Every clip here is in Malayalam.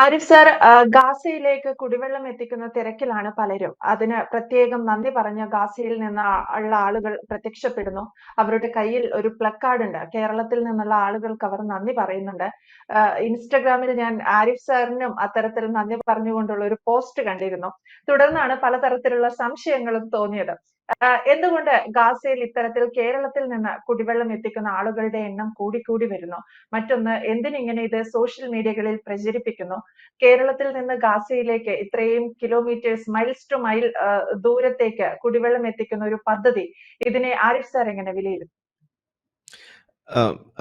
ആരിഫ് സാർ, ഗാസയിലേക്ക് കുടിവെള്ളം എത്തിക്കുന്ന തിരക്കിലാണ് പലരും. അതിന് പ്രത്യേകം നന്ദി പറഞ്ഞ് ഗാസയിൽ നിന്ന് ഉള്ള ആളുകൾ പ്രത്യക്ഷപ്പെടുന്നു. അവരുടെ കയ്യിൽ ഒരു പ്ലക്കാർഡ് ഉണ്ട്. കേരളത്തിൽ നിന്നുള്ള ആളുകൾക്ക് അവർ നന്ദി പറയുന്നുണ്ട്. ഇൻസ്റ്റഗ്രാമിൽ ഞാൻ ആരിഫ് സാറിനും അത്തരത്തിൽ നന്ദി പറഞ്ഞുകൊണ്ടുള്ള ഒരു പോസ്റ്റ് കണ്ടിരുന്നു. തുടർന്നാണ് പലതരത്തിലുള്ള സംശയങ്ങളും തോന്നിയത്. എന്തുകൊണ്ട് ഗാസയിൽ ഇത്തരത്തിൽ കേരളത്തിൽ നിന്ന് കുടിവെള്ളം എത്തിക്കുന്ന ആളുകളുടെ എണ്ണം കൂടിക്കൂടി വരുന്നു? മറ്റൊന്ന്, എന്തിനിങ്ങനെ ഇത് സോഷ്യൽ മീഡിയകളിൽ പ്രചരിപ്പിക്കുന്നു? കേരളത്തിൽ നിന്ന് ഗാസയിലേക്ക് ഇത്രയും കിലോമീറ്റേഴ്സ്, മൈൽസ് ടു മൈൽ ദൂരത്തേക്ക് കുടിവെള്ളം എത്തിക്കുന്ന ഒരു പദ്ധതി, ഇതിനെ ആരിഫ് സാർ എങ്ങനെ വിലയിരുത്തും?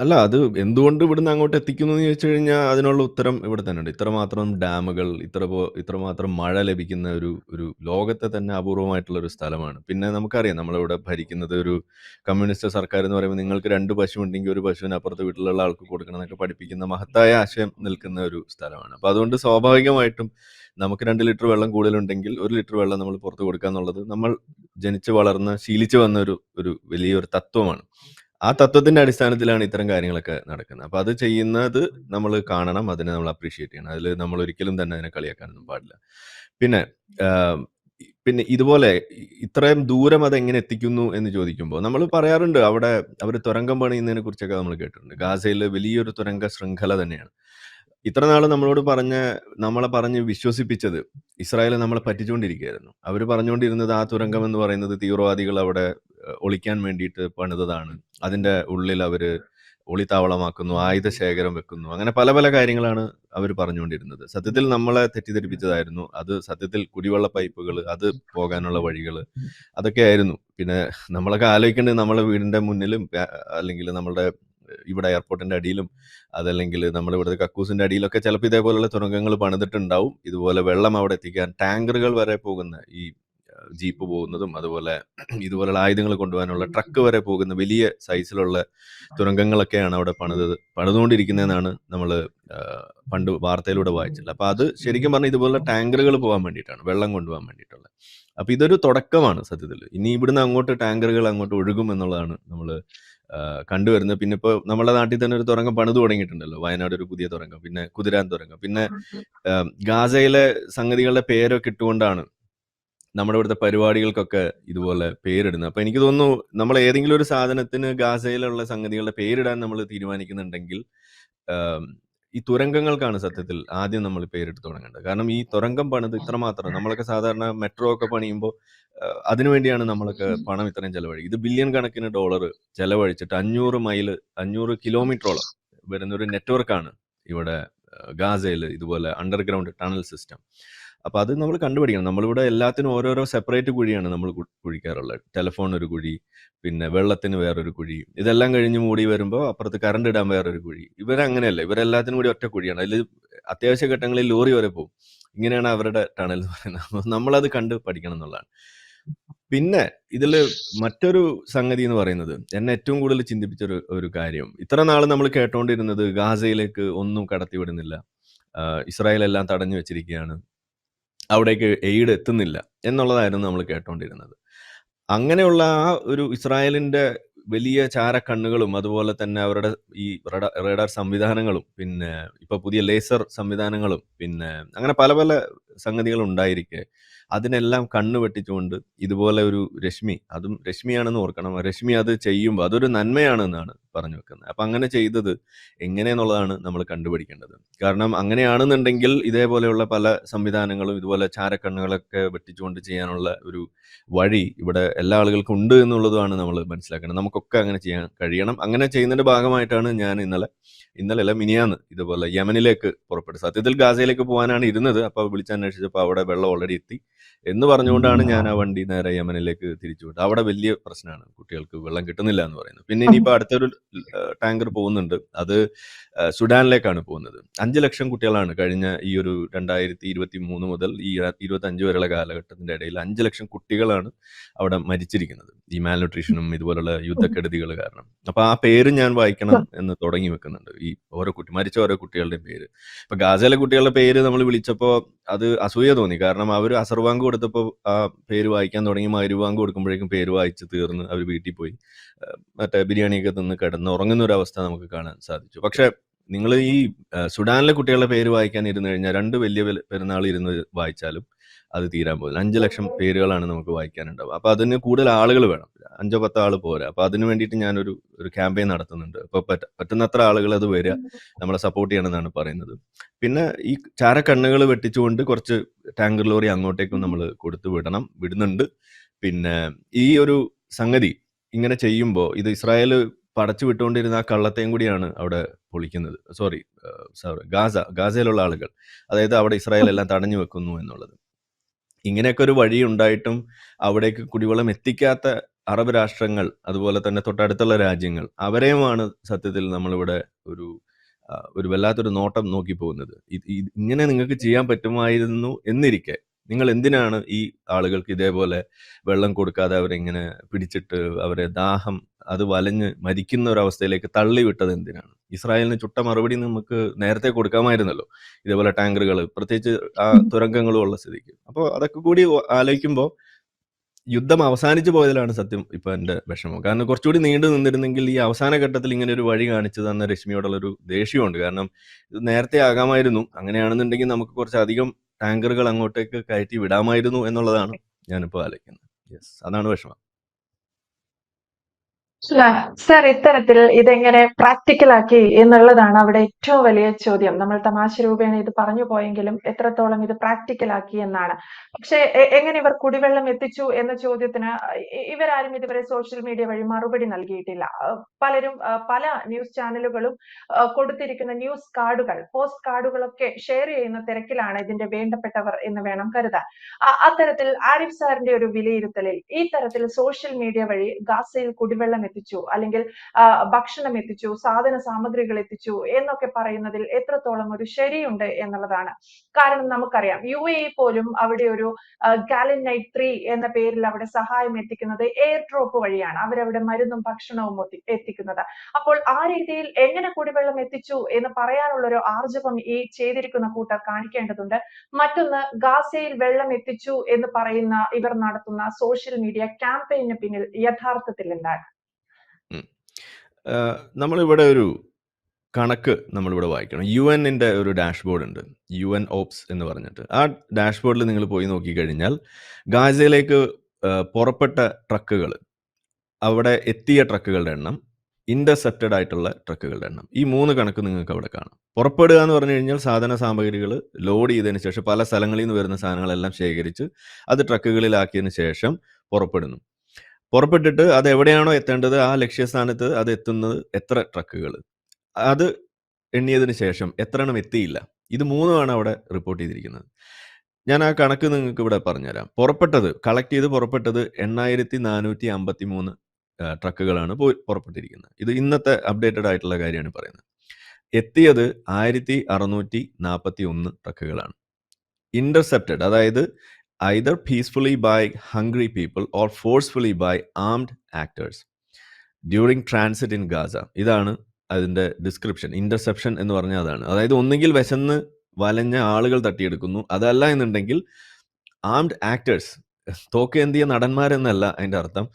അല്ല, അത് എന്തുകൊണ്ട് ഇവിടുന്ന് അങ്ങോട്ട് എത്തിക്കുന്നു എന്ന് ചോദിച്ചു കഴിഞ്ഞാൽ അതിനുള്ള ഉത്തരം ഇവിടെ തന്നെ ഉണ്ട്. ഇത്രമാത്രം ഡാമുകൾ, ഇത്രമാത്രം മഴ ലഭിക്കുന്ന ഒരു ഒരു ലോകത്തെ തന്നെ അപൂർവമായിട്ടുള്ള ഒരു സ്ഥലമാണ്. പിന്നെ നമുക്കറിയാം, നമ്മളിവിടെ ഭരിക്കുന്നത് ഒരു കമ്മ്യൂണിസ്റ്റ് സർക്കാർ എന്ന് പറയുമ്പോൾ നിങ്ങൾക്ക് 2 പശു ഉണ്ടെങ്കിൽ ഒരു പശുവിന് അപ്പുറത്തെ വീട്ടിലുള്ള ആൾക്ക് കൊടുക്കണം എന്നൊക്കെ പഠിപ്പിക്കുന്ന മഹത്തായ ആശയം നിൽക്കുന്ന ഒരു സ്ഥലമാണ്. അപ്പോൾ അതുകൊണ്ട് സ്വാഭാവികമായിട്ടും നമുക്ക് 2 ലിറ്റർ വെള്ളം കൂടുതലുണ്ടെങ്കിൽ 1 ലിറ്റർ വെള്ളം നമ്മൾ പുറത്ത് കൊടുക്കുക എന്നുള്ളത് നമ്മൾ ജനിച്ച് വളർന്ന് ശീലിച്ചു വന്ന ഒരു വലിയൊരു തത്വമാണ്. ആ തത്വത്തിന്റെ അടിസ്ഥാനത്തിലാണ് ഇത്തരം കാര്യങ്ങളൊക്കെ നടക്കുന്നത്. അപ്പൊ അത് ചെയ്യുന്നത് നമ്മൾ കാണണം, അതിനെ നമ്മൾ അപ്രീഷിയേറ്റ് ചെയ്യണം. അതിൽ നമ്മൾ ഒരിക്കലും തന്നെ അതിനെ കളിയാക്കാനൊന്നും പാടില്ല. പിന്നെ പിന്നെ ഇതുപോലെ ഇത്രയും ദൂരം അതെങ്ങനെ എത്തിക്കുന്നു എന്ന് ചോദിക്കുമ്പോൾ നമ്മൾ പറയാറുണ്ട്, അവിടെ അവർ തുരങ്കം പണിയുന്നതിനെ കുറിച്ചൊക്കെ നമ്മൾ കേട്ടിട്ടുണ്ട്. ഗാസയിൽ വലിയൊരു തുരങ്ക ശൃംഖല തന്നെയാണ്. ഇത്ര നാൾ നമ്മളെ പറഞ്ഞ് വിശ്വസിപ്പിച്ചത് ഇസ്രായേൽ നമ്മളെ പറ്റിച്ചുകൊണ്ടിരിക്കുകയായിരുന്നു. അവർ പറഞ്ഞുകൊണ്ടിരുന്നത് ആ തുരങ്കം എന്ന് പറയുന്നത് തീവ്രവാദികൾ അവിടെ ഒളിക്കാൻ വേണ്ടിയിട്ട് പണിതതാണ്. അതിന്റെ ഉള്ളിൽ അവര് ഒളിത്താവളമാക്കുന്നു, ആയുധ ശേഖരം വെക്കുന്നു, അങ്ങനെ പല പല കാര്യങ്ങളാണ് അവർ പറഞ്ഞുകൊണ്ടിരുന്നത്. സത്യത്തിൽ നമ്മളെ തെറ്റിദ്ധരിപ്പിച്ചതായിരുന്നു. അത് സത്യത്തിൽ കുടിവെള്ള പൈപ്പുകൾ, അത് പോകാനുള്ള വഴികൾ, അതൊക്കെയായിരുന്നു. പിന്നെ നമ്മളൊക്കെ ആലോചിക്കേണ്ടത് നമ്മളെ വീടിന്റെ മുന്നിലും അല്ലെങ്കിൽ നമ്മളുടെ ഇവിടെ എയർപോർട്ടിന്റെ അടിയിലും അതല്ലെങ്കിൽ നമ്മുടെ ഇവിടുത്തെ കക്കൂസിന്റെ അടിയിലൊക്കെ ചിലപ്പോൾ ഇതേപോലുള്ള തുരങ്കങ്ങൾ പണിതിട്ടുണ്ടാവും. ഇതുപോലെ വെള്ളം അവിടെ എത്തിക്കാൻ ടാങ്കറുകൾ വരെ പോകുന്ന, ഈ ജീപ്പ് പോകുന്നതും അതുപോലെ ഇതുപോലുള്ള ആയുധങ്ങൾ കൊണ്ടുപോകാനുള്ള ട്രക്ക് വരെ പോകുന്ന വലിയ സൈസിലുള്ള തുരങ്കങ്ങളൊക്കെയാണ് അവിടെ പണിതുകൊണ്ടിരിക്കുന്നതെന്നാണ് നമ്മൾ പണ്ട് വാർത്തയിലൂടെ വായിച്ചിട്ടുള്ളത്. അപ്പൊ അത് ശരിക്കും പറഞ്ഞാൽ ഇതുപോലെ ടാങ്കറുകൾ പോകാൻ വേണ്ടിയിട്ടാണ്, വെള്ളം കൊണ്ടുപോകാൻ വേണ്ടിയിട്ടുള്ളത്. അപ്പൊ ഇതൊരു തുടക്കമാണ് സത്യത്തിൽ. ഇനി ഇവിടുന്ന് അങ്ങോട്ട് ടാങ്കറുകൾ അങ്ങോട്ട് ഒഴുകും എന്നുള്ളതാണ് നമ്മൾ കണ്ടുവരുന്നത്. പിന്നെ ഇപ്പോൾ നമ്മുടെ നാട്ടിൽ തന്നെ ഒരു തുരങ്കം പണിത് തുടങ്ങിയിട്ടുണ്ടല്ലോ, വയനാട് ഒരു പുതിയ തുരങ്കം, പിന്നെ കുതിരാൻ തുരങ്കം. പിന്നെ ഗാസയിലെ സംഗതികളുടെ പേരൊക്കെ ഇട്ടുകൊണ്ടാണ് നമ്മുടെ ഇവിടുത്തെ പരിപാടികൾക്കൊക്കെ ഇതുപോലെ പേരിടുന്നത്. അപ്പൊ എനിക്ക് തോന്നുന്നു, നമ്മൾ ഏതെങ്കിലും ഒരു സാധനത്തിന് ഗാസയിലുള്ള സംഗതികളുടെ പേരിടാൻ നമ്മൾ തീരുമാനിക്കുന്നുണ്ടെങ്കിൽ ഈ തുരങ്കങ്ങൾക്കാണ് സത്യത്തിൽ ആദ്യം നമ്മൾ പേരിട്ട് തുടങ്ങേണ്ടത്. കാരണം ഈ തുരങ്കം പണിത് ഇത്രമാത്രം, നമ്മളൊക്കെ സാധാരണ മെട്രോ ഒക്കെ പണിയുമ്പോൾ അതിനുവേണ്ടിയാണ് നമ്മളൊക്കെ പണം ഇത്രയും ചെലവഴിക്കും. ഇത് ബില്യൺ കണക്കിന് ഡോളർ ചെലവഴിച്ചിട്ട് 500 കിലോമീറ്ററോളം വരുന്ന ഒരു നെറ്റ്വർക്കാണ് ഇവിടെ ഗാസയിൽ, ഇതുപോലെ അണ്ടർഗ്രൗണ്ട് ടണൽ സിസ്റ്റം. അപ്പൊ അത് നമ്മൾ കണ്ടുപിടിക്കണം. നമ്മളിവിടെ എല്ലാത്തിനും ഓരോരോ സെപ്പറേറ്റ് കുഴിയാണ് നമ്മൾ കുഴിക്കാറുള്ളത്. ടെലിഫോൺ ഒരു കുഴി, പിന്നെ വെള്ളത്തിന് വേറൊരു കുഴി, ഇതെല്ലാം കഴിഞ്ഞ് മൂടി വരുമ്പോൾ അപ്പുറത്ത് കറണ്ട് ഇടാൻ വേറൊരു കുഴി. ഇവരങ്ങനെയല്ല, ഇവരെല്ലാത്തിനും കൂടി ഒറ്റ കുഴിയാണ്. അതിൽ അത്യാവശ്യ ഘട്ടങ്ങളിൽ ലോറി വരെ പോകും. ഇങ്ങനെയാണ് അവരുടെ ടണൽ എന്ന് പറയുന്നത്. നമ്മളത് കണ്ട് പഠിക്കണം എന്നുള്ളതാണ്. പിന്നെ ഇതില് മറ്റൊരു സംഗതി എന്ന് പറയുന്നത്, എന്നെ ഏറ്റവും കൂടുതൽ ചിന്തിപ്പിച്ച ഒരു കാര്യം, ഇത്ര നാൾ നമ്മൾ കേട്ടോണ്ടിരുന്നത് ഗാസയിലേക്ക് ഒന്നും കടത്തിവിടുന്നില്ല, ഇസ്രായേൽ എല്ലാം തടഞ്ഞു വെച്ചിരിക്കുകയാണ്, അവിടേക്ക് എയ്ഡ് എത്തുന്നില്ല എന്നുള്ളതായിരുന്നു നമ്മൾ കേട്ടോണ്ടിരുന്നത്. അങ്ങനെയുള്ള ആ ഒരു ഇസ്രായേലിന്റെ വലിയ ചാരക്കണ്ണുകളും അതുപോലെ തന്നെ അവരുടെ ഈ റഡാർ സംവിധാനങ്ങളും പിന്നെ ഇപ്പൊ പുതിയ ലേസർ സംവിധാനങ്ങളും പിന്നെ അങ്ങനെ പല പല സംഗതികളും ഉണ്ടായിരിക്കെ അതിനെല്ലാം കണ്ണു വെട്ടിച്ചുകൊണ്ട് ഇതുപോലെ ഒരു രശ്മി, അതും രശ്മിയാണെന്ന് ഓർക്കണം, രശ്മി അത് ചെയ്യുമ്പോൾ അതൊരു നന്മയാണെന്നാണ് പറഞ്ഞു വെക്കുന്നത്. അപ്പൊ അങ്ങനെ ചെയ്തത് എങ്ങനെയെന്നുള്ളതാണ് നമ്മൾ കണ്ടുപിടിക്കേണ്ടത്. കാരണം അങ്ങനെയാണെന്നുണ്ടെങ്കിൽ ഇതേപോലെയുള്ള പല സംവിധാനങ്ങളും ഇതുപോലെ ചാരക്കണ്ണുകളൊക്കെ വെട്ടിച്ചുകൊണ്ട് ചെയ്യാനുള്ള ഒരു വഴി ഇവിടെ എല്ലാ ആളുകൾക്കും ഉണ്ട് എന്നുള്ളതാണ് നമ്മൾ മനസ്സിലാക്കണം. നമുക്കൊക്കെ അങ്ങനെ ചെയ്യാൻ കഴിയണം. അങ്ങനെ ചെയ്യുന്നതിന്റെ ഭാഗമായിട്ടാണ് ഞാൻ ഇന്നലെ മിനിയാന്ന് ഇതുപോലെ യമനിലേക്ക് പുറപ്പെട്ടു. സത്യത്തിൽ ഗാസയിലേക്ക് പോകാനാണ് ഇരുന്നത്. അപ്പോൾ വിളിച്ചന്വേഷിച്ചപ്പോൾ അവിടെ വെള്ളം ഓൾറെഡി എത്തി എന്ന് പറഞ്ഞുകൊണ്ടാണ് ഞാൻ ആ വണ്ടി നേരെ യമനിലേക്ക് തിരിച്ചുവിട്ടത്. അവിടെ വലിയ പ്രശ്നമാണ്, കുട്ടികൾക്ക് വെള്ളം കിട്ടുന്നില്ല എന്ന് പറയുന്നത്. പിന്നെ ഇനിയിപ്പോൾ അടുത്തൊരു ടാങ്കർ പോകുന്നുണ്ട്, അത് സുഡാനിലേക്കാണ് പോകുന്നത്. 5 ലക്ഷം കുട്ടികളാണ് കഴിഞ്ഞ ഈ ഒരു 2023 മുതൽ ഈ 25 വരെയുള്ള കാലഘട്ടത്തിന്റെ ഇടയിൽ 5 ലക്ഷം കുട്ടികളാണ് അവിടെ മരിച്ചിരിക്കുന്നത്, ഈ മാൽന്യൂട്രീഷനും ഇതുപോലുള്ള യുദ്ധക്കെടുതികൾ കാരണം. അപ്പൊ ആ പേര് ഞാൻ വായിക്കണം എന്ന് തുടങ്ങി വെക്കുന്നുണ്ട്, ഈ മരിച്ച ഓരോ കുട്ടികളുടെയും പേര്. ഇപ്പൊ ഗാസയിലെ കുട്ടികളുടെ പേര് നമ്മൾ വിളിച്ചപ്പോ അത് അസൂയ തോന്നി. കാരണം അവർ അസർവാങ്ക് കൊടുത്തപ്പോൾ ആ പേര് വായിക്കാൻ തുടങ്ങി, മരുവാങ്ക് കൊടുക്കുമ്പോഴേക്കും പേര് വായിച്ച് തീർന്ന് അവർ വീട്ടിൽ പോയി മറ്റേ ബിരിയാണിയൊക്കെ തിന്ന് കിടന്ന് ഉറങ്ങുന്ന ഒരു അവസ്ഥ നമുക്ക് കാണാൻ സാധിച്ചു. പക്ഷെ നിങ്ങൾ ഈ സുഡാനിലെ കുട്ടികളുടെ പേര് വായിക്കാൻ ഇരുന്ന് കഴിഞ്ഞാൽ 2 വലിയ പെരുന്നാൾ ഇരുന്ന് വായിച്ചാലും അത് തീരാൻ പോകുന്നില്ല. 5 ലക്ഷം പേരുകളാണ് നമുക്ക് വായിക്കാനുണ്ടാവുക. അപ്പോൾ അതിന് കൂടുതൽ ആളുകൾ വേണം. 5 10 ആൾ പോരാ. അപ്പോൾ അതിന് വേണ്ടിയിട്ട് ഞാനൊരു ക്യാമ്പയിൻ നടത്തുന്നുണ്ട്. അപ്പോൾ പറ്റുന്നത്ര ആളുകൾ അത് വരിക, നമ്മളെ സപ്പോർട്ട് ചെയ്യണമെന്നാണ് പറയുന്നത്. പിന്നെ ഈ ചാരക്കണ്ണുകൾ വെട്ടിച്ചുകൊണ്ട് കുറച്ച് ടാങ്കർ ലോറി അങ്ങോട്ടേക്കും നമ്മൾ വിടുന്നുണ്ട്. പിന്നെ ഈ ഒരു സംഗതി ഇങ്ങനെ ചെയ്യുമ്പോൾ ഇത് ഇസ്രായേൽ പടച്ചു വിട്ടുകൊണ്ടിരുന്ന ആ കള്ളത്തെയും കൂടിയാണ് അവിടെ പൊളിക്കുന്നത്. സോറി, ഗാസയിലുള്ള ആളുകൾ, അതായത് അവിടെ ഇസ്രായേൽ എല്ലാം തടഞ്ഞു വെക്കുന്നു എന്നുള്ളത്. ഇങ്ങനെയൊക്കെ ഒരു വഴി ഉണ്ടായിട്ടും അവിടേക്ക് കുടിവെള്ളം എത്തിക്കാത്ത അറബ് രാഷ്ട്രങ്ങൾ, അതുപോലെ തന്നെ തൊട്ടടുത്തുള്ള രാജ്യങ്ങൾ, അവരെയുമാണ് സത്യത്തിൽ നമ്മളിവിടെ ഒരു വല്ലാത്തൊരു നോട്ടം നോക്കി പോകുന്നത്. ഇങ്ങനെ നിങ്ങൾക്ക് ചെയ്യാൻ പറ്റുമായിരുന്നു എന്നിരിക്കെ നിങ്ങൾ എന്തിനാണ് ഈ ആളുകൾക്ക് ഇതേപോലെ വെള്ളം കൊടുക്കാതെ അവരെങ്ങനെ പിടിച്ചിട്ട് അവരെ ദാഹം അത് വലഞ്ഞ് മരിക്കുന്ന ഒരു അവസ്ഥയിലേക്ക് തള്ളിവിട്ടത് എന്തിനാണ്? ഇസ്രായേലിന് ചുട്ട മറുപടി നമുക്ക് നേരത്തെ കൊടുക്കാമായിരുന്നല്ലോ, ഇതേപോലെ ടാങ്കറുകൾ, പ്രത്യേകിച്ച് ആ തുരങ്കങ്ങളും ഉള്ള സ്ഥിതിക്ക്. അപ്പോൾ അതൊക്കെ കൂടി ആലോചിക്കുമ്പോൾ യുദ്ധം അവസാനിച്ചു പോയതിലാണ് സത്യം ഇപ്പൊ എന്റെ വിഷമം. കാരണം കുറച്ചുകൂടി നീണ്ടു നിന്നിരുന്നെങ്കിൽ ഈ അവസാന ഘട്ടത്തിൽ ഇങ്ങനെ ഒരു വഴി കാണിച്ചു തന്ന രശ്മിയോടുള്ളൊരു ദേഷ്യമുണ്ട്. കാരണം ഇത് നേരത്തെ ആകാമായിരുന്നു, അങ്ങനെയാണെന്നുണ്ടെങ്കിൽ നമുക്ക് കുറച്ചധികം ടാങ്കറുകൾ അങ്ങോട്ടേക്ക് കയറ്റി വിടാമായിരുന്നു എന്നുള്ളതാണ് ഞാനിപ്പോൾ ആലോചിക്കുന്നത്. യെസ്, അതാണ് വിഷമം. സർ, ഇത്തരത്തിൽ ഇതെങ്ങനെ പ്രാക്ടിക്കലാക്കി എന്നുള്ളതാണ് അവിടെ ഏറ്റവും വലിയ ചോദ്യം. നമ്മൾ തമാശ രൂപേണ ഇത് പറഞ്ഞു പോയെങ്കിലും എത്രത്തോളം ഇത് പ്രാക്ടിക്കലാക്കി എന്നാണ്. പക്ഷെ എങ്ങനെ ഇവർ കുടിവെള്ളം എത്തിച്ചു എന്ന ചോദ്യത്തിന് ഇവരാരും ഇതുവരെ സോഷ്യൽ മീഡിയ വഴി മറുപടി നൽകിയിട്ടില്ല. പലരും പല ന്യൂസ് ചാനലുകളും കൊടുത്തിരിക്കുന്ന ന്യൂസ് കാർഡുകൾ, പോസ്റ്റ് കാർഡുകളൊക്കെ ഷെയർ ചെയ്യുന്ന തിരക്കിലാണ് ഇതിന്റെ വേണ്ടപ്പെട്ടവർ എന്ന് വേണം കരുതാൻ. അത്തരത്തിൽ ആരിഫ് സാറിന്റെ ഒരു വിലയിരുത്തലിൽ ഈ തരത്തിൽ സോഷ്യൽ മീഡിയ വഴി ഗാസയിൽ കുടിവെള്ളം എത്തിച്ചു, അല്ലെങ്കിൽ ഭക്ഷണം എത്തിച്ചു, സാധന സാമഗ്രികൾ എത്തിച്ചു എന്നൊക്കെ പറയുന്നതിൽ എത്രത്തോളം ഒരു ശരിയുണ്ട് എന്നുള്ളതാണ്. കാരണം നമുക്കറിയാം UAE പോലും അവിടെ ഒരു ഗാലൻ നൈറ്റ് 3 എന്ന പേരിൽ അവിടെ സഹായം എത്തിക്കുന്നത് എയർ ഡ്രോപ്പ് വഴിയാണ്. അവരവിടെ മരുന്നും ഭക്ഷണവും എത്തിക്കുന്നത്. അപ്പോൾ ആ രീതിയിൽ എങ്ങനെ കുടിവെള്ളം എത്തിച്ചു എന്ന് പറയാനുള്ള ഒരു ആർജവം ഈ ചെയ്തിരിക്കുന്ന കൂട്ടർ കാണിക്കേണ്ടതുണ്ട്. മറ്റൊന്ന്, ഗാസയിൽ വെള്ളം എത്തിച്ചു എന്ന് പറയുന്ന ഇവർ നടത്തുന്ന സോഷ്യൽ മീഡിയ ക്യാമ്പയിന് പിന്നിൽ യഥാർത്ഥത്തിൽ എന്താണ്? നമ്മളിവിടെ ഒരു കണക്ക് നമ്മളിവിടെ വായിക്കണം. UN-ന്റെ ഒരു ഡാഷ്ബോർഡ് ഉണ്ട്, UN OPS എന്ന് പറഞ്ഞിട്ട്. ആ ഡാഷ്ബോർഡിൽ നിങ്ങൾ പോയി നോക്കിക്കഴിഞ്ഞാൽ ഗാസയിലേക്ക് പുറപ്പെട്ട ട്രക്കുകൾ, അവിടെ എത്തിയ ട്രക്കുകളുടെ എണ്ണം, ഇന്റർസെപ്റ്റഡ് ആയിട്ടുള്ള ട്രക്കുകളുടെ എണ്ണം, ഈ 3 കണക്ക് നിങ്ങൾക്ക് അവിടെ കാണാം. പുറപ്പെടുക എന്ന് പറഞ്ഞു കഴിഞ്ഞാൽ സാധന സാമഗ്രികൾ ലോഡ് ചെയ്തതിന് ശേഷം പല സ്ഥലങ്ങളിൽ നിന്ന് വരുന്ന സാധനങ്ങളെല്ലാം ശേഖരിച്ച് അത് ട്രക്കുകളിലാക്കിയതിന് ശേഷം പുറപ്പെട്ടിട്ട് അത് എവിടെയാണോ എത്തേണ്ടത് ആ ലക്ഷ്യസ്ഥാനത്ത് അത് എത്തുന്നത് എത്ര ട്രക്കുകൾ, അത് എണ്ണിയതിന് ശേഷം എത്ര എണ്ണം എത്തിയില്ല. ഇത് 3 അവിടെ റിപ്പോർട്ട് ചെയ്തിരിക്കുന്നത്. ഞാൻ ആ കണക്ക് നിങ്ങൾക്ക് ഇവിടെ പറഞ്ഞുതരാം. കളക്ട് ചെയ്ത് പുറപ്പെട്ടത് 8453 ട്രക്കുകളാണ് പുറപ്പെട്ടിരിക്കുന്നത്. ഇത് ഇന്നത്തെ അപ്ഡേറ്റഡ് ആയിട്ടുള്ള കാര്യമാണ് പറയുന്നത്. എത്തിയത് 1641 ട്രക്കുകളാണ്. ഇന്റർസെപ്റ്റഡ്, അതായത് either peacefully by hungry people or forcefully by armed actors during transit in Gaza. ഇതാണ് അതിൻ്റെ ഡിസ്ക്രിപ്ഷൻ. ഇന്റർസെപ്ഷൻ എന്ന് പറഞ്ഞാൽ അതാണ്. അതായത് ഒന്നുകിൽ വിശന്ന് വലഞ്ഞ ആളുകൾ തട്ടിയെടുക്കുന്നു, അതല്ല എന്നുണ്ടെങ്കിൽ ആംഡ് ആക്ടേഴ്സ്, തോക്കേന്തിയ നടന്മാരെന്നല്ല അതിൻ്റെ അർത്ഥം,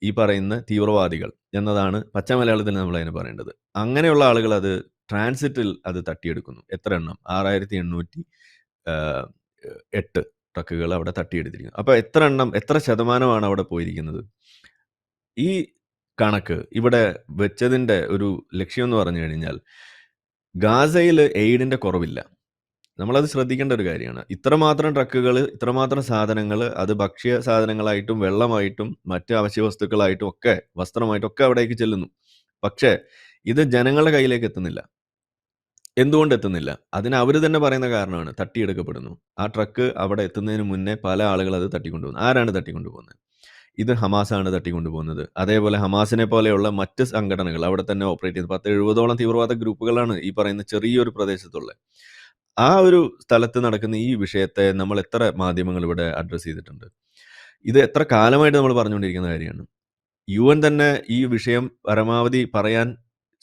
ഈ പറയുന്ന തീവ്രവാദികൾ എന്നതാണ് പച്ച മലയാളത്തിൽ നമ്മൾ അതിന് പറയേണ്ടത്. അങ്ങനെയുള്ള ആളുകൾ അത് ട്രാൻസിറ്റിൽ അത് തട്ടിയെടുക്കുന്നു. എത്ര എണ്ണം? 6808 ട്രക്കുകൾ അവിടെ തട്ടിയെടുത്തിരിക്കുന്നു. അപ്പോൾ എത്ര ശതമാനമാണ് അവിടെ പോയിരിക്കുന്നത്? ഈ കണക്ക് ഇവിടെ വെച്ചതിൻ്റെ ഒരു ലക്ഷ്യം എന്ന് പറഞ്ഞു കഴിഞ്ഞാൽ ഗാസയിൽ എയ്ഡിൻ്റെ കുറവില്ല. നമ്മളത് ശ്രദ്ധിക്കേണ്ട ഒരു കാര്യമാണ്. ഇത്രമാത്രം ട്രക്കുകൾ, ഇത്രമാത്രം സാധനങ്ങൾ, അത് ഭക്ഷ്യ സാധനങ്ങളായിട്ടും വെള്ളമായിട്ടും മറ്റ് അവശ്യ വസ്തുക്കളായിട്ടും ഒക്കെ വസ്ത്രമായിട്ടും ഒക്കെ അവിടേക്ക് ചെല്ലുന്നു. പക്ഷേ ഇത് ജനങ്ങളുടെ കയ്യിലേക്ക് എത്തുന്നില്ല. എന്തുകൊണ്ട് എത്തുന്നില്ല? അതിന് അവർ തന്നെ പറയുന്ന കാരണമാണ്, തട്ടിയെടുക്കപ്പെടുന്നു. ആ ട്രക്ക് അവിടെ എത്തുന്നതിന് മുന്നേ പല ആളുകൾ അത് തട്ടിക്കൊണ്ടുപോകുന്നു. ആരാണ് തട്ടിക്കൊണ്ടുപോകുന്നത്? ഇത് ഹമാസാണ് തട്ടിക്കൊണ്ടുപോകുന്നത്. അതേപോലെ ഹമാസിനെ പോലെയുള്ള മറ്റ് സംഘടനകൾ അവിടെ തന്നെ ഓപ്പറേറ്റ് ചെയ്യുന്നത് 10-70ഓളം തീവ്രവാദ ഗ്രൂപ്പുകളാണ് ഈ പറയുന്ന ചെറിയൊരു പ്രദേശത്തുള്ളത്. ആ ഒരു സ്ഥലത്ത് നടക്കുന്ന ഈ വിഷയത്തെ നമ്മൾ എത്ര മാധ്യമങ്ങൾ ഇവിടെ അഡ്രസ്സ് ചെയ്തിട്ടുണ്ട്? ഇത് എത്ര കാലമായിട്ട് നമ്മൾ പറഞ്ഞുകൊണ്ടിരിക്കുന്ന കാര്യമാണ്. UN തന്നെ ഈ വിഷയം പരമാവധി പറയാൻ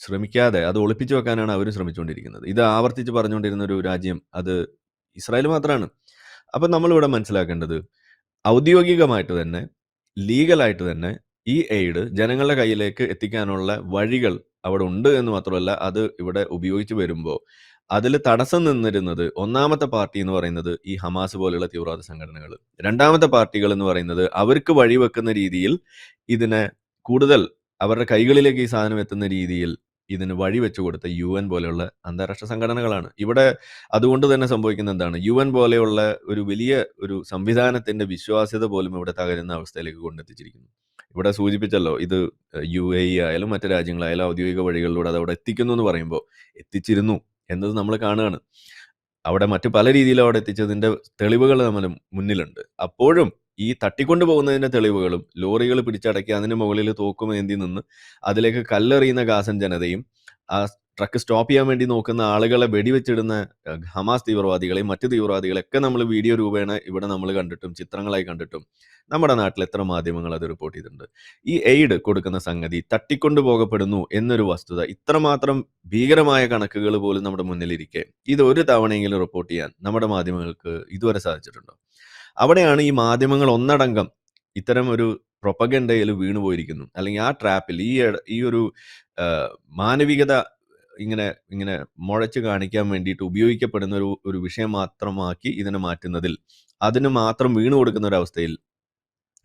ശ്രമിക്കാതെ അത് ഒളിപ്പിച്ചു വെക്കാനാണ് അവർ ശ്രമിച്ചുകൊണ്ടിരിക്കുന്നത്. ഇത് ആവർത്തിച്ച് പറഞ്ഞുകൊണ്ടിരുന്ന ഒരു രാജ്യം അത് ഇസ്രായേൽ മാത്രമാണ്. അപ്പം നമ്മളിവിടെ മനസ്സിലാക്കേണ്ടത്, ഔദ്യോഗികമായിട്ട് തന്നെ ലീഗലായിട്ട് തന്നെ ഈ എയ്ഡ് ജനങ്ങളുടെ കയ്യിലേക്ക് എത്തിക്കാനുള്ള വഴികൾ അവിടെ ഉണ്ട് എന്ന് മാത്രമല്ല, അത് ഇവിടെ ഉപയോഗിച്ച് വരുമ്പോൾ അതിൽ തടസ്സം നിന്നിരുന്നത് ഒന്നാമത്തെ പാർട്ടി എന്ന് പറയുന്നത് ഈ ഹമാസ് പോലെയുള്ള തീവ്രവാദ സംഘടനകൾ, രണ്ടാമത്തെ പാർട്ടികൾ എന്ന് പറയുന്നത് അവർക്ക് വഴിവെക്കുന്ന രീതിയിൽ ഇതിനെ കൂടുതൽ അവരുടെ കൈകളിലേക്ക് ഈ സാധനം എത്തുന്ന രീതിയിൽ ഇതിന് വഴിവെച്ചു കൊടുത്ത UN പോലെയുള്ള അന്താരാഷ്ട്ര സംഘടനകളാണ്. ഇവിടെ അതുകൊണ്ട് തന്നെ സംഭവിക്കുന്ന എന്താണ്, UN പോലെയുള്ള ഒരു വലിയ ഒരു സംവിധാനത്തിന്റെ വിശ്വാസ്യത പോലും ഇവിടെ തകരുന്ന അവസ്ഥയിലേക്ക് കൊണ്ടെത്തിച്ചിരിക്കുന്നു. ഇവിടെ സൂചിപ്പിച്ചല്ലോ, ഇത് UAE ആയാലും മറ്റു രാജ്യങ്ങളായാലും ഔദ്യോഗിക വഴികളിലൂടെ അത് അവിടെ എത്തിക്കുന്നു എന്ന് പറയുമ്പോൾ എത്തിച്ചിരുന്നു എന്നത് നമ്മൾ കാണുകയാണ്. അവിടെ മറ്റു പല രീതിയിലും അവിടെ എത്തിച്ചതിന്റെ തെളിവുകൾ നമ്മുടെ മുന്നിലുണ്ട്. അപ്പോഴും ഈ തട്ടിക്കൊണ്ടു പോകുന്നതിന്റെ തെളിവുകളും ലോറികൾ പിടിച്ചടക്കി അതിന് മുകളിൽ തോക്കുമേന്തി നിന്ന് അതിലേക്ക് കല്ലെറിയുന്ന ഗാസൻ ജനതയും ആ ട്രക്ക് സ്റ്റോപ്പ് ചെയ്യാൻ വേണ്ടി നോക്കുന്ന ആളുകളെ വെടിവെച്ചിടുന്ന ഹമാസ് തീവ്രവാദികളെയും മറ്റു തീവ്രവാദികളെയൊക്കെ നമ്മൾ വീഡിയോ രൂപേണ ഇവിടെ നമ്മൾ കണ്ടിട്ടും ചിത്രങ്ങളായി കണ്ടിട്ടും നമ്മുടെ നാട്ടിൽ എത്ര മാധ്യമങ്ങൾ അത് റിപ്പോർട്ട് ചെയ്തിട്ടുണ്ട്. ഈ എയ്ഡ് കൊടുക്കുന്ന സംഗതി തട്ടിക്കൊണ്ടു പോകപ്പെടുന്നു എന്നൊരു വസ്തുത ഇത്രമാത്രം ഭീകരമായ കണക്കുകൾ പോലും നമ്മുടെ മുന്നിലിരിക്കെ ഇത് ഒരു തവണയെങ്കിലും റിപ്പോർട്ട് ചെയ്യാൻ നമ്മുടെ മാധ്യമങ്ങൾക്ക് ഇതുവരെ സാധിച്ചിട്ടുണ്ടോ? അവിടെയാണ് ഈ മാധ്യമങ്ങൾ ഒന്നടങ്കം ഇത്തരം ഒരു പ്രൊപ്പഗൻഡയിൽ വീണുപോയിരിക്കുന്നു. അല്ലെങ്കിൽ ആ ട്രാപ്പിൽ ഈ ഒരു മാനവികത ഇങ്ങനെ മുഴച്ചു കാണിക്കാൻ വേണ്ടിയിട്ട് ഉപയോഗിക്കപ്പെടുന്ന ഒരു വിഷയം മാത്രമാക്കി ഇതിനെ മാറ്റുന്നതിൽ അതിന് മാത്രം വീണു കൊടുക്കുന്ന ഒരു അവസ്ഥയിൽ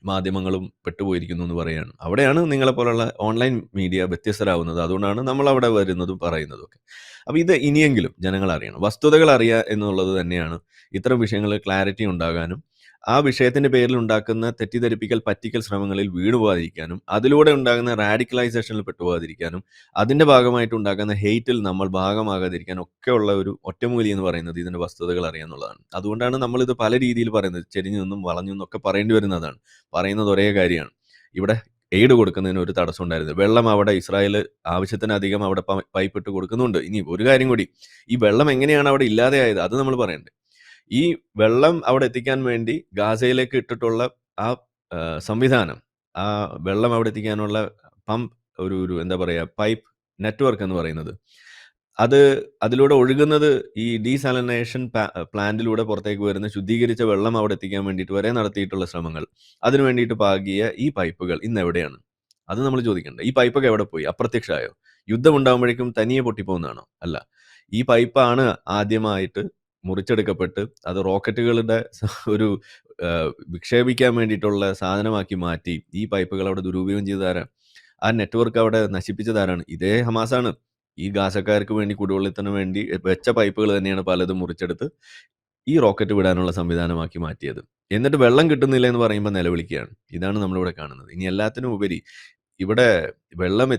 മാധ്യമങ്ങളും പെട്ടുപോയിരിക്കുന്നു എന്ന് പറയുകയാണ്. അവിടെയാണ് നിങ്ങളെപ്പോലുള്ള ഓൺലൈൻ മീഡിയ വ്യത്യസ്തരാകുന്നത്. അതുകൊണ്ടാണ് നമ്മൾ അവിടെ വരുന്നതും പറയുന്നതും ഒക്കെ. അപ്പോൾ ഇത് ഇനിയെങ്കിലും ജനങ്ങൾ അറിയണം. വസ്തുതകൾ അറിയുക എന്നുള്ളത് തന്നെയാണ് ഇത്തരം വിഷയങ്ങളിൽ ക്ലാരിറ്റി ഉണ്ടാകാനും ആ വിഷയത്തിന്റെ പേരിൽ ഉണ്ടാക്കുന്ന തെറ്റിദ്ധരിപ്പിക്കൽ പറ്റിക്കൽ ശ്രമങ്ങളിൽ വീണുപോകാതിരിക്കാനും അതിലൂടെ ഉണ്ടാകുന്ന റാഡിക്കലൈസേഷനിൽ പെട്ടുപോകാതിരിക്കാനും അതിന്റെ ഭാഗമായിട്ട് ഉണ്ടാകുന്ന ഹെയ്റ്റിൽ നമ്മൾ ഭാഗമാകാതിരിക്കാനും ഒക്കെയുള്ള ഒരു ഒറ്റമൂലി എന്ന് പറയുന്നത് ഇതിന്റെ വസ്തുതകൾ അറിയാന്നുള്ളതാണ്. അതുകൊണ്ടാണ് നമ്മളിത് പല രീതിയിൽ പറയുന്നത്. ചെരിഞ്ഞു നിന്നും വളഞ്ഞു നിന്നും ഒക്കെ പറയേണ്ടി വരുന്നതാണ്. പറയുന്നത് ഒരേ കാര്യമാണ്. ഇവിടെ എയ്ഡ് കൊടുക്കുന്നതിന് ഒരു തടസ്സം ഉണ്ടായിരുന്നു. വെള്ളം അവിടെ ഇസ്രായേൽ ആവശ്യത്തിനധികം അവിടെ പൈപ്പ് ഇട്ട് കൊടുക്കുന്നുണ്ട്. ഇനി ഒരു കാര്യം കൂടി, ഈ വെള്ളം എങ്ങനെയാണ് അവിടെ ഇല്ലാതെയായത് അത് നമ്മൾ പറയണ്ടേ. ഈ വെള്ളം അവിടെ എത്തിക്കാൻ വേണ്ടി ഗാസയിലേക്ക് ഇട്ടിട്ടുള്ള ആ സംവിധാനം, ആ വെള്ളം അവിടെ എത്തിക്കാനുള്ള പമ്പ്, ഒരു എന്താ പറയുക, പൈപ്പ് നെറ്റ്വർക്ക് എന്ന് പറയുന്നത്, അതിലൂടെ ഒഴുകുന്നത് ഈ ഡീസാലിനേഷൻ പ്ലാന്റിലൂടെ പുറത്തേക്ക് വരുന്ന ശുദ്ധീകരിച്ച വെള്ളം അവിടെ എത്തിക്കാൻ വേണ്ടിയിട്ട് വരെ നടത്തിയിട്ടുള്ള ശ്രമങ്ങൾ, അതിനു വേണ്ടിയിട്ട് പാകിയ ഈ പൈപ്പുകൾ ഇന്ന് എവിടെയാണ്? അത് നമ്മൾ ചോദിക്കണ്ടേ. ഈ പൈപ്പൊക്കെ എവിടെ പോയി? അപ്രത്യക്ഷമായോ? യുദ്ധം ഉണ്ടാകുമ്പോഴേക്കും തനിയെ പൊട്ടിപ്പോകുന്നതാണോ? അല്ല. ഈ പൈപ്പാണ് ആദ്യമായിട്ട് മുറിച്ചെടുക്കപ്പെട്ട് അത് റോക്കറ്റുകളുടെ ഒരു വിക്ഷേപിക്കാൻ വേണ്ടിയിട്ടുള്ള സാധനമാക്കി മാറ്റി ഈ പൈപ്പുകൾ അവിടെ ദുരുപയോഗം ചെയ്തതാരാണ്? ആ നെറ്റ്വർക്ക് അവിടെ നശിപ്പിച്ചതാരാണ്? ഇതേ ഹമാസാണ്. ഈ ഗാസക്കാർക്ക് വേണ്ടി കുടിവെള്ളത്തിന് വേണ്ടി വെച്ച പൈപ്പുകൾ തന്നെയാണ് പലതും മുറിച്ചെടുത്ത് ഈ റോക്കറ്റ് വിടാനുള്ള സംവിധാനമാക്കി മാറ്റിയത്. എന്നിട്ട് വെള്ളം കിട്ടുന്നില്ല എന്ന് പറയുമ്പോൾ നിലവിളിക്കുകയാണ്. ഇതാണ് നമ്മളിവിടെ കാണുന്നത്. ഇനി എല്ലാത്തിനും ഉപരി ഇവിടെ വെള്ളം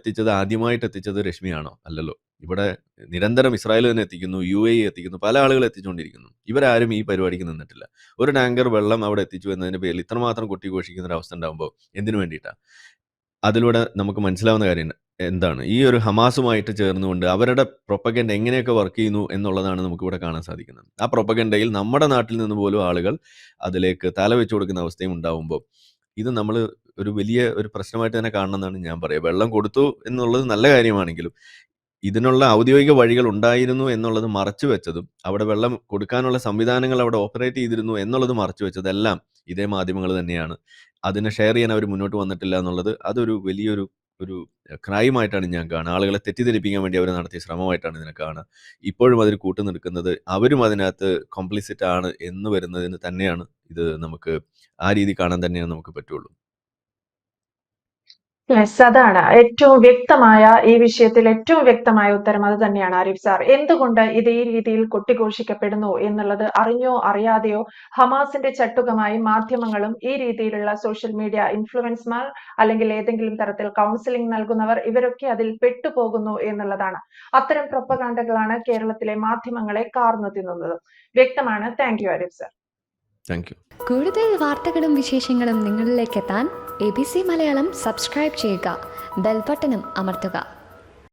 ആദ്യമായിട്ട് എത്തിച്ചത് രശ്മിയാണോ? അല്ലല്ലോ. ഇവിടെ നിരന്തരം ഇസ്രായേൽ തന്നെ എത്തിക്കുന്നു, UAE എത്തിക്കുന്നു, പല ആളുകൾ എത്തിച്ചുകൊണ്ടിരിക്കുന്നു. ഇവരാരും ഈ പരിപാടിക്ക് നിന്നിട്ടില്ല. ഒരു ടാങ്കർ വെള്ളം അവിടെ എത്തിച്ചു എന്നതിന്റെ പേരിൽ ഇത്രമാത്രം കൊട്ടിഘോഷിക്കുന്ന ഒരു അവസ്ഥ ഉണ്ടാകുമ്പോൾ എന്തിനു വേണ്ടിയിട്ടാണ്? അതിലൂടെ നമുക്ക് മനസ്സിലാവുന്ന കാര്യം എന്താണ്? ഈ ഒരു ഹമാസുമായിട്ട് ചേർന്നുകൊണ്ട് അവരുടെ പ്രൊപ്പഗൻഡ എങ്ങനെയൊക്കെ വർക്ക് ചെയ്യുന്നു എന്നുള്ളതാണ് നമുക്കിവിടെ കാണാൻ സാധിക്കുന്നത്. ആ പ്രൊപ്പഗൻഡയിൽ നമ്മുടെ നാട്ടിൽ നിന്ന് പോലും ആളുകൾ അതിലേക്ക് തല വെച്ചു കൊടുക്കുന്ന അവസ്ഥയും ഉണ്ടാവുമ്പോൾ ഇത് നമ്മൾ ഒരു വലിയ ഒരു പ്രശ്നമായിട്ട് തന്നെ കാണണമെന്നാണ് ഞാൻ പറയുക. വെള്ളം കൊടുത്തു എന്നുള്ളത് നല്ല കാര്യമാണെങ്കിലും ഇതിനുള്ള ഔദ്യോഗിക വഴികൾ ഉണ്ടായിരുന്നു എന്നുള്ളത് മറച്ചു വെച്ചതും അവിടെ വെള്ളം കൊടുക്കാനുള്ള സംവിധാനങ്ങൾ അവിടെ ഓപ്പറേറ്റ് ചെയ്തിരുന്നു എന്നുള്ളത് മറച്ചു വെച്ചതെല്ലാം ഇതേ മാധ്യമങ്ങൾ തന്നെയാണ്. അതിനെ ഷെയർ ചെയ്യാൻ അവർ മുന്നോട്ട് വന്നിട്ടില്ല എന്നുള്ളത് അതൊരു വലിയൊരു ക്രൈമായിട്ടാണ് ഞാൻ കാണുക. ആളുകളെ തെറ്റിദ്ധരിപ്പിക്കാൻ വേണ്ടി അവർ നടത്തിയ ശ്രമമായിട്ടാണ് ഇതിനെ കാണുക. ഇപ്പോഴും അതിൽ കൂട്ടുനിൽക്കുന്നത് അവരും അതിനകത്ത് കോംപ്ലിസിറ്റ് ആണ് എന്ന് വരുന്നതിന് തന്നെയാണ് ഇത് നമുക്ക് ആ രീതി കാണാൻ തന്നെയാണ് നമുക്ക് പറ്റുള്ളൂ. യെസ്, അതാണ് ഏറ്റവും വ്യക്തമായ ഈ വിഷയത്തിൽ ഏറ്റവും വ്യക്തമായ ഉത്തരം അത് തന്നെയാണ് ആരിഫ് സാർ. എന്തുകൊണ്ട് ഇത് ഈ രീതിയിൽ കൊട്ടിഘോഷിക്കപ്പെടുന്നു എന്നുള്ളത് അറിഞ്ഞോ അറിയാതെയോ ഹമാസിന്റെ ചട്ടുകമായി മാധ്യമങ്ങളും ഈ രീതിയിലുള്ള സോഷ്യൽ മീഡിയ ഇൻഫ്ലുവൻസ്മാർ അല്ലെങ്കിൽ ഏതെങ്കിലും തരത്തിൽ കൗൺസിലിംഗ് നൽകുന്നവർ ഇവരൊക്കെ അതിൽ പെട്ടുപോകുന്നു എന്നുള്ളതാണ്. അത്തരം പ്രൊപ്പഗാണ്ടകളാണ് കേരളത്തിലെ മാധ്യമങ്ങളെ കാർന്നു തിന്നുന്നത്. വ്യക്തമാണ്. Thank you Arif sir. Thank you. കൂടുതൽ വാർത്തകളും വിശേഷങ്ങളും നിങ്ങളിലേക്ക് എത്താൻ ABC മലയാളം സബ്സ്ക്രൈബ് ചെയ്യുക, ബെൽ ബട്ടണും അമർത്തുക.